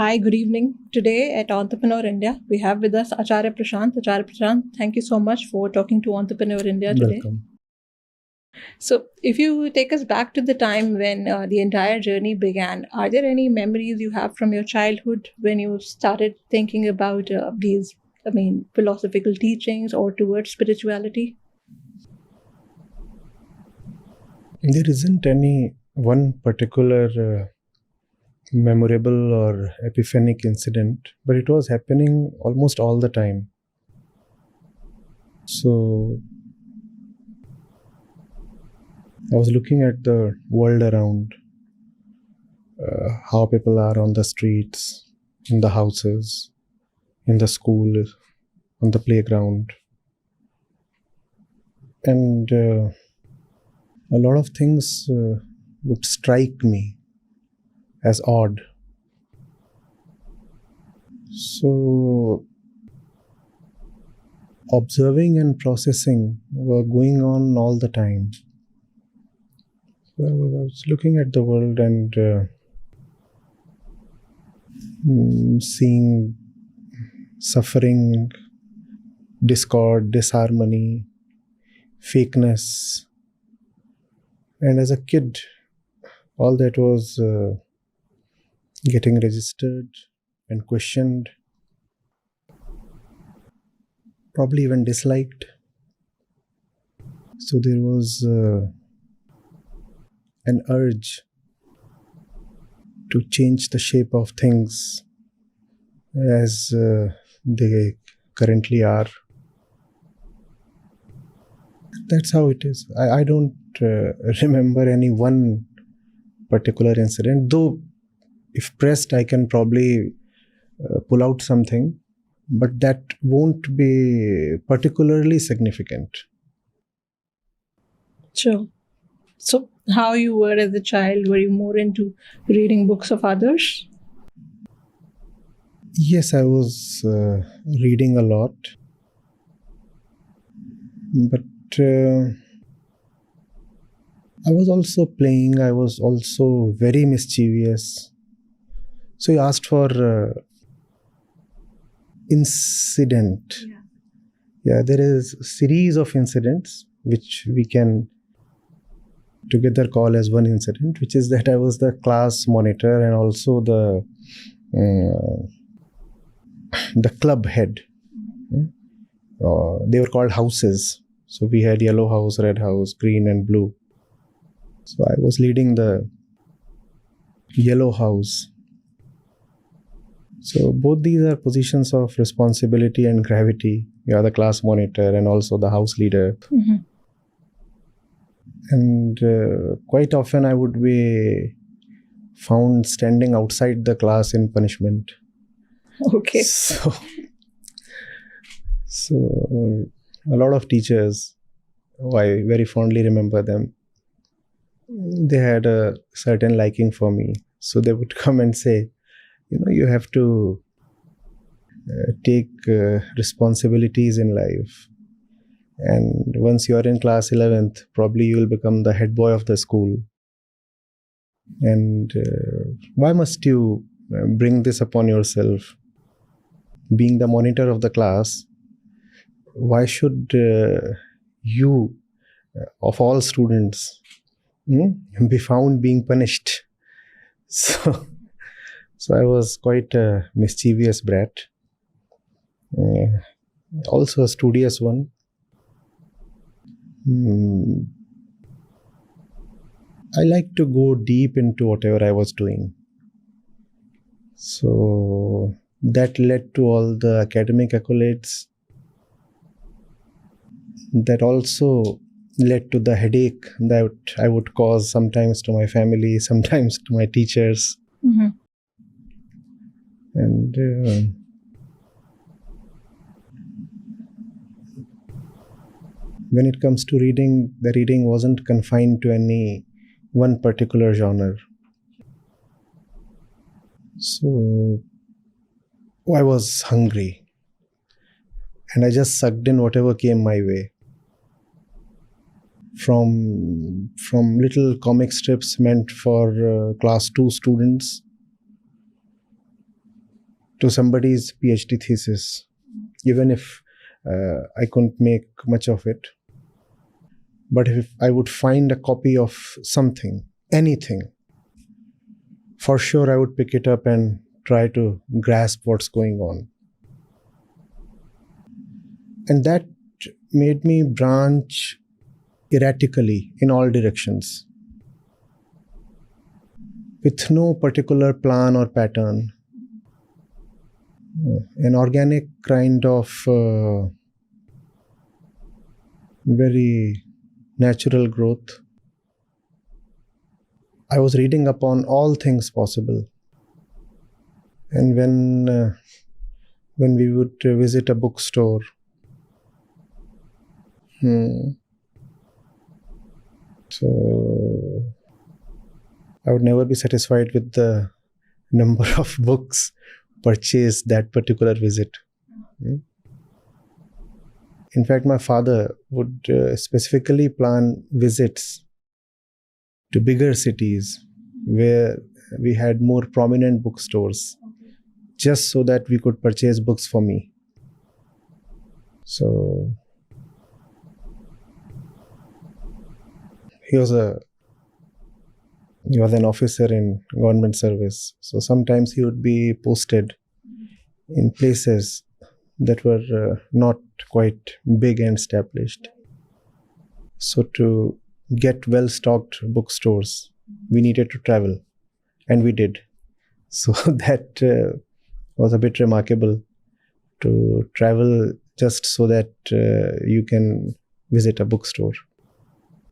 Hi, good evening. Today at Entrepreneur India, we have with us Acharya Prashant. Acharya Prashant, thank you so much for talking to Entrepreneur India today. Welcome. So, if you take us back to the time when the entire journey began, are there any memories you have from your childhood when you started thinking about philosophical teachings or towards spirituality? There isn't any one particular memorable or epiphanic incident, but it was happening almost all the time. So I was looking at the world around, how people are on the streets, in the houses, in the school, on the playground, and a lot of things would strike me as odd. So observing and processing were going on all the time. So I was looking at the world and seeing suffering, discord, disharmony, fakeness. And as a kid, all that was getting registered and questioned, probably even disliked. So there was an urge to change the shape of things as they currently are. That's how it is. I don't remember any one particular incident, though if pressed, I can probably pull out something, but that won't be particularly significant. Sure. So, how you were as a child? Were you more into reading books of others? Yes, I was reading a lot, but I was also playing. I was also very mischievous. So you asked for incident. Yeah, there is a series of incidents which we can together call as one incident, which is that I was the class monitor and also the club head. They were called houses. So we had yellow house, red house, green and blue. So I was leading the yellow house. So both these are positions of responsibility and gravity. You are the class monitor and also the house leader. Mm-hmm. And quite often I would be found standing outside the class in punishment. Okay. So a lot of teachers, I very fondly remember them, they had a certain liking for me. So they would come and say, you have to take responsibilities in life. And once you are in class 11th, probably you will become the head boy of the school. And why must you bring this upon yourself? Being the monitor of the class, why should you, of all students, be found being punished? So I was quite a mischievous brat. Also a studious one. I like to go deep into whatever I was doing. So that led to all the academic accolades. That also led to the headache that I would cause sometimes to my family, sometimes to my teachers. Mm-hmm. And when it comes to reading, the reading wasn't confined to any one particular genre. So I was hungry and I just sucked in whatever came my way. From little comic strips meant for class 2 students to somebody's PhD thesis, even if I couldn't make much of it. But if I would find a copy of something, anything, for sure I would pick it up and try to grasp what's going on. And that made me branch erratically in all directions, with no particular plan or pattern. An organic kind of very natural growth. I was reading upon all things possible. And when we would visit a bookstore, so I would never be satisfied with the number of books purchased that particular visit. In fact, my father would specifically plan visits to bigger cities where we had more prominent bookstores, just so that we could purchase books for me. So he was an officer in government service. So sometimes he would be posted in places that were not quite big and established. So to get well-stocked bookstores, we needed to travel, and we did. So that was a bit remarkable, to travel just so that you can visit a bookstore.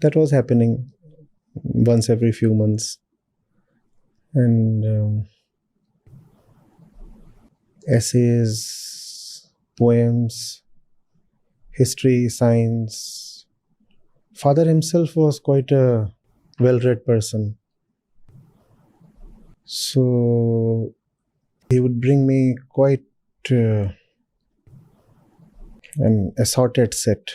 That was happening once every few months. And essays, poems, history, science. Father himself was quite a well-read person. So he would bring me quite an assorted set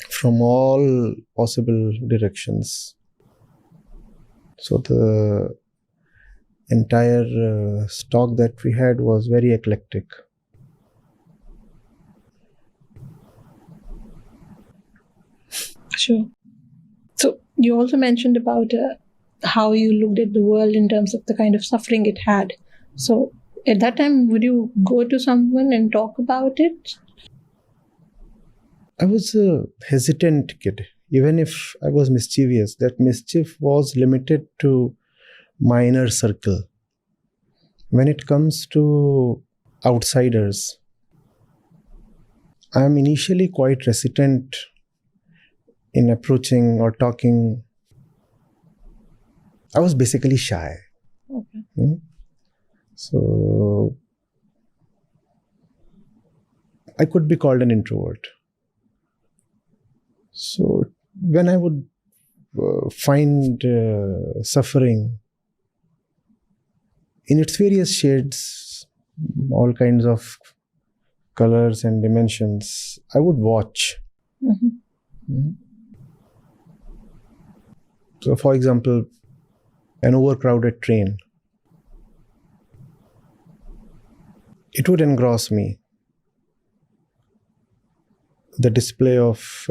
from all possible directions. So the entire stock that we had was very eclectic. Sure. So you also mentioned about how you looked at the world in terms of the kind of suffering it had. So at that time, would you go to someone and talk about it? I was a hesitant kid. Even if I was mischievous, that mischief was limited to my inner circle. When it comes to outsiders, I am initially quite reticent in approaching or talking. I was basically shy. Okay. So I could be called an introvert. So when I would find suffering in its various shades, all kinds of colors and dimensions, I would watch. So, for example, an overcrowded train. It would engross me. The display of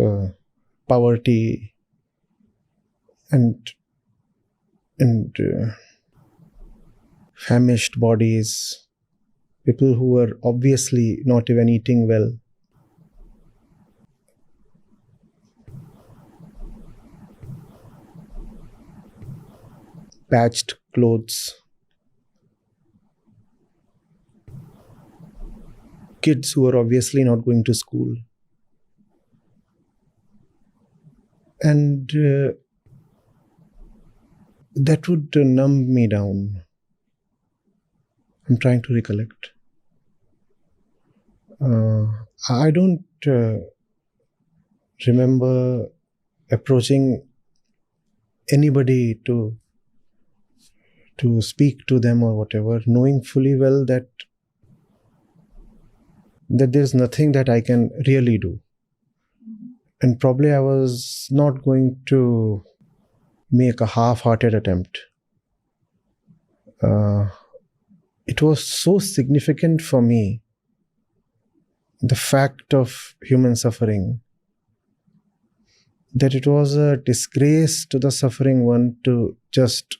poverty and famished bodies, people who were obviously not even eating well. Patched clothes. Kids who were obviously not going to school. And that would numb me down. I'm trying to recollect. I don't remember approaching anybody to speak to them or whatever, knowing fully well that there's nothing that I can really do. And probably I was not going to make a half-hearted attempt. it was so significant for me, the fact of human suffering, that it was a disgrace to the suffering one to just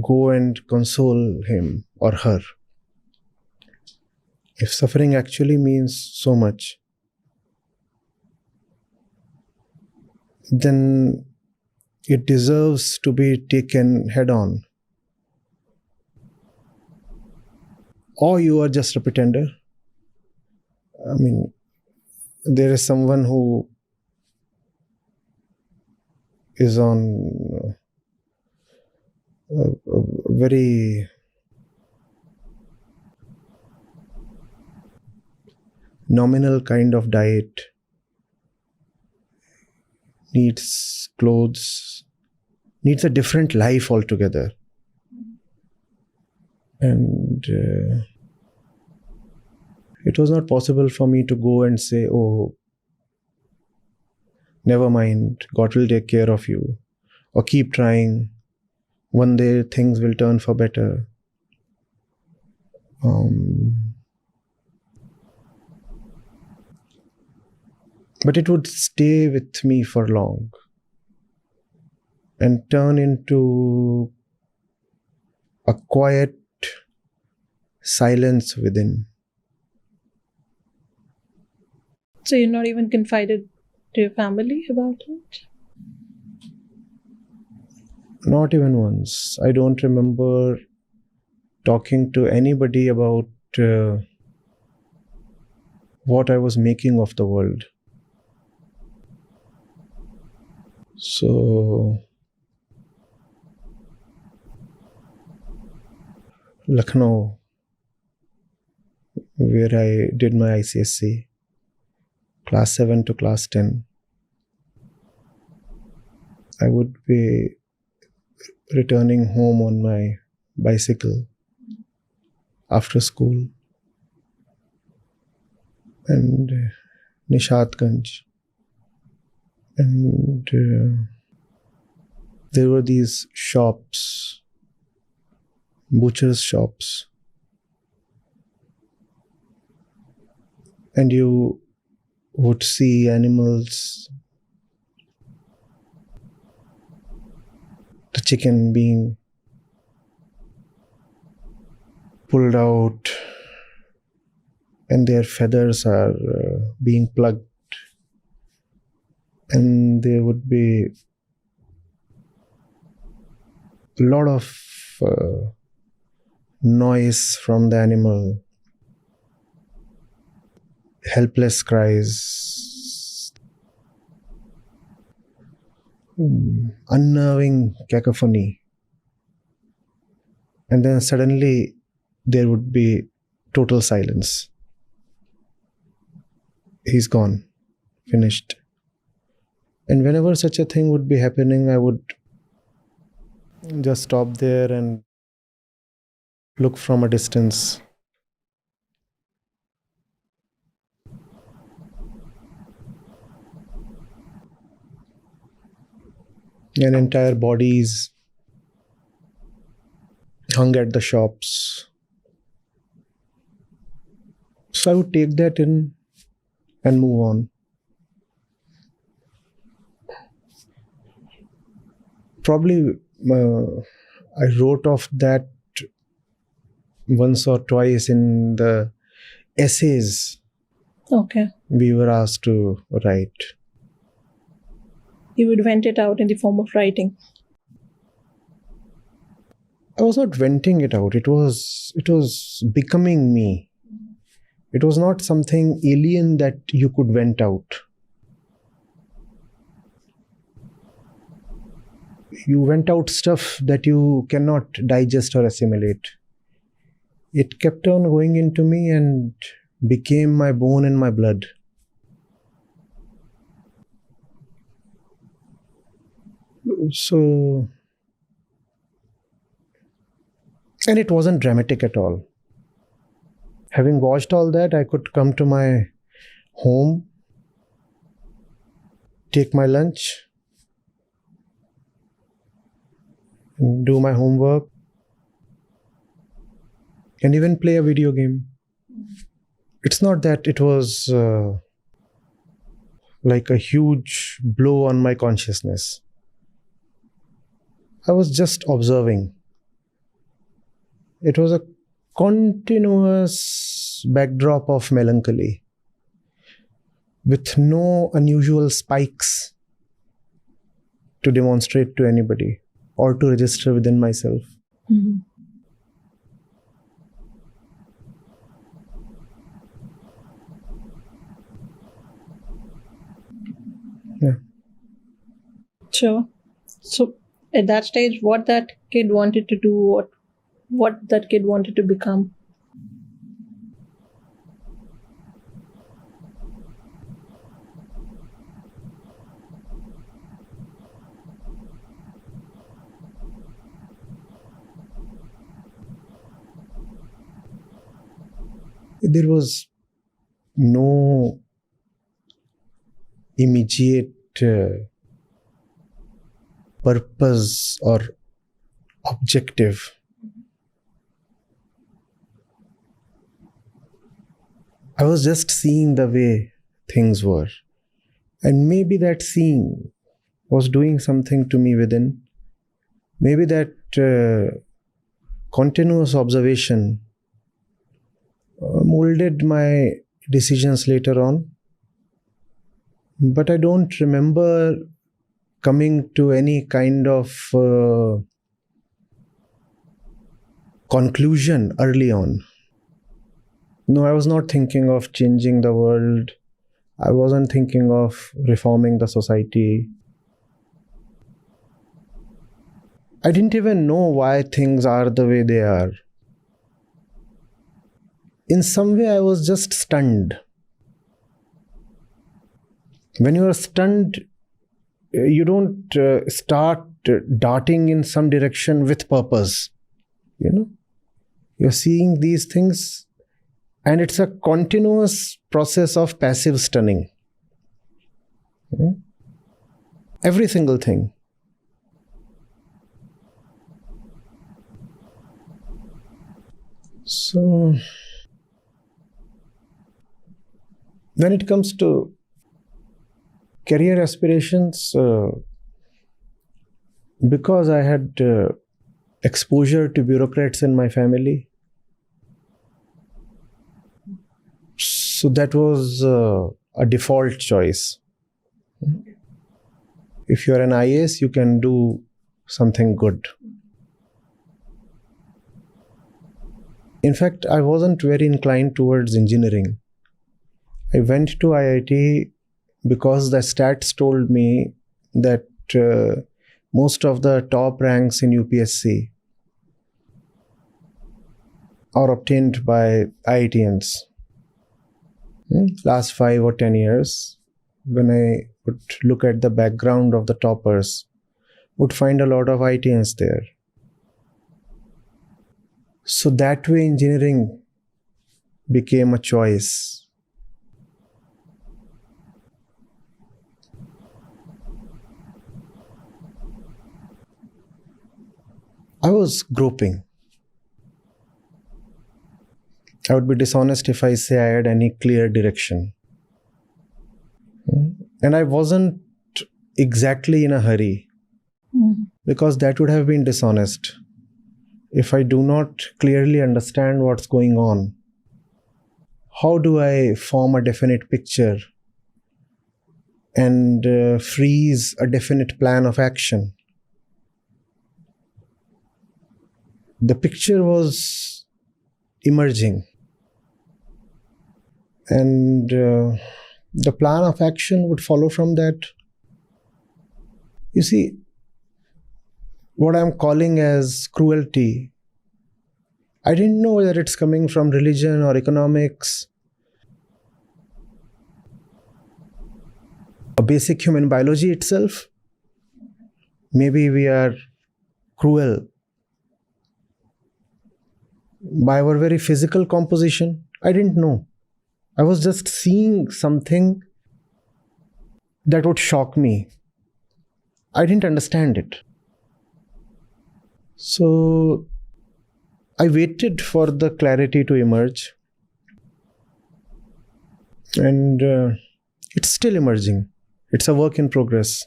go and console him or her. If suffering actually means so much, then it deserves to be taken head on. Or you are just a pretender. I mean, there is someone who is on a very nominal kind of diet, needs clothes, needs a different life altogether. And it was not possible for me to go and say, oh, never mind, God will take care of you, or keep trying, one day things will turn for better. But it would stay with me for long and turn into a quiet silence within. So you're not even confided to your family about it? Not even once. I don't remember talking to anybody about what I was making of the world. So, Lucknow, where I did my ICSC, class 7 to class 10, I would be returning home on my bicycle after school, and Nishatganj, and there were these shops, butchers' shops, and you would see animals, the chicken being pulled out, and their feathers are being plucked, and there would be a lot of noise from the animal, helpless cries, unnerving cacophony. And then suddenly there would be total silence. He's gone, finished. And whenever such a thing would be happening, I would just stop there and look from a distance. And entire bodies hung at the shops. So I would take that in and move on. Probably I wrote of that once or twice in the essays Okay. we were asked to write. You would vent it out in the form of writing. I was not venting it out. It was becoming me. It was not something alien that you could vent out. You vent out stuff that you cannot digest or assimilate. It kept on going into me and became my bone and my blood. So, and it wasn't dramatic at all. Having watched all that, I could come to my home, take my lunch, do my homework, can even play a video game. It's not that it was like a huge blow on my consciousness. I was just observing. It was a continuous backdrop of melancholy with no unusual spikes to demonstrate to anybody or to register within myself. Mhm. Yeah. Sure. So at that stage, what that kid wanted to do, what that kid wanted to become. There was no immediate purpose or objective. I was just seeing the way things were. And maybe that seeing was doing something to me within. Maybe that continuous observation molded my decisions later on. But I don't remember coming to any kind of conclusion early on. No, I was not thinking of changing the world. I wasn't thinking of reforming the society. I didn't even know why things are the way they are. In some way, I was just stunned. When you are stunned, you don't start darting in some direction with purpose. You know, you're seeing these things, and it's a continuous process of passive stunning. Every single thing. So, when it comes to career aspirations, because I had exposure to bureaucrats in my family, so that was a default choice. If you're an IAS, you can do something good. In fact, I wasn't very inclined towards engineering. I went to IIT because the stats told me that most of the top ranks in UPSC are obtained by IITians. Last 5 or 10 years, when I would look at the background of the toppers, would find a lot of IITians there. So that way engineering became a choice. I was groping. I would be dishonest if I say I had any clear direction. And I wasn't exactly in a hurry, because that would have been dishonest. If I do not clearly understand what's going on, how do I form a definite picture and freeze a definite plan of action? The picture was emerging, and the plan of action would follow from that. You see, what I'm calling as cruelty, I didn't know whether it's coming from religion or economics, a basic human biology itself. Maybe we are cruel by our very physical composition. I didn't know. I was just seeing something that would shock me. I didn't understand it. So I waited for the clarity to emerge, and it's still emerging. It's a work in progress.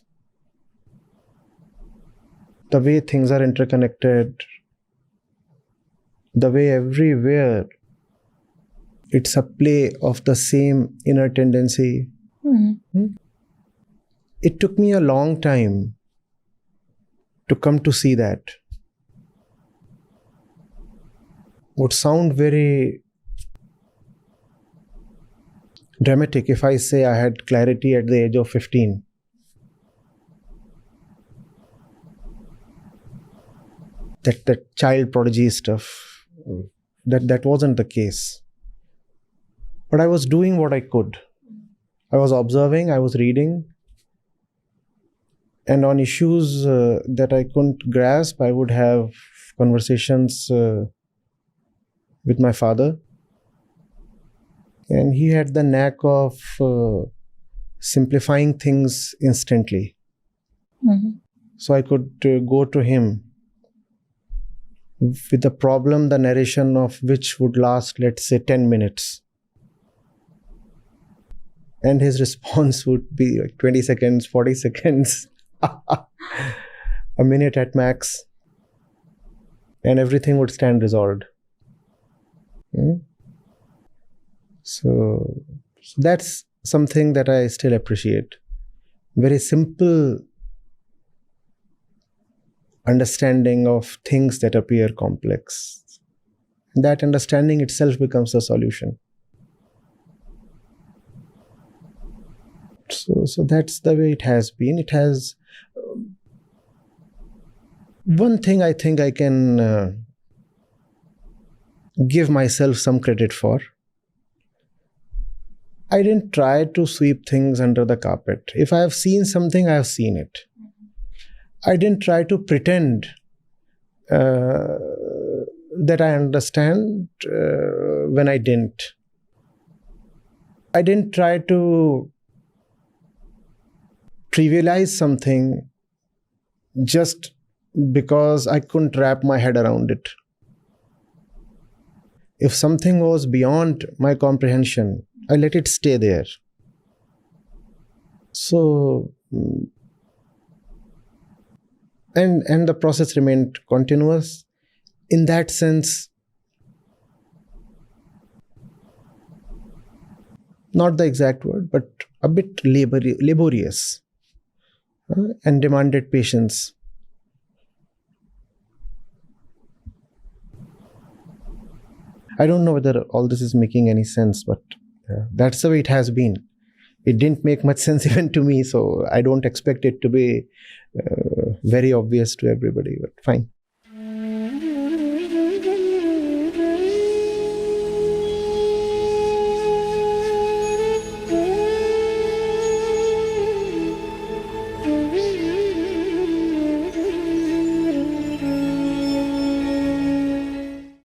The way things are interconnected, the way everywhere it's a play of the same inner tendency. It took me a long time to come to see that. Would sound very dramatic if I say I had clarity at the age of 15. That child prodigy stuff, that wasn't the case. But I was doing what I could. I was observing, I was reading, and on issues that I couldn't grasp, I would have conversations with my father. And he had the knack of simplifying things instantly. So I could go to him with a problem, the narration of which would last, let's say, 10 minutes. And his response would be like 20 seconds, 40 seconds, a minute at max, and everything would stand resolved. So that's something that I still appreciate. Very simple understanding of things that appear complex. That understanding itself becomes a solution. So that's the way it has been. It has one thing I think I can give myself some credit for. I didn't try to sweep things under the carpet. If I have seen something, I have seen it. I didn't try to pretend that I understand when I didn't. I didn't try to trivialize something just because I couldn't wrap my head around it. If something was beyond my comprehension, I let it stay there. So, and the process remained continuous. In that sense, not the exact word, but a bit laborious and demanded patience. I don't know whether all this is making any sense, but that's the way it has been. It didn't make much sense even to me, so I don't expect it to be very obvious to everybody, but fine.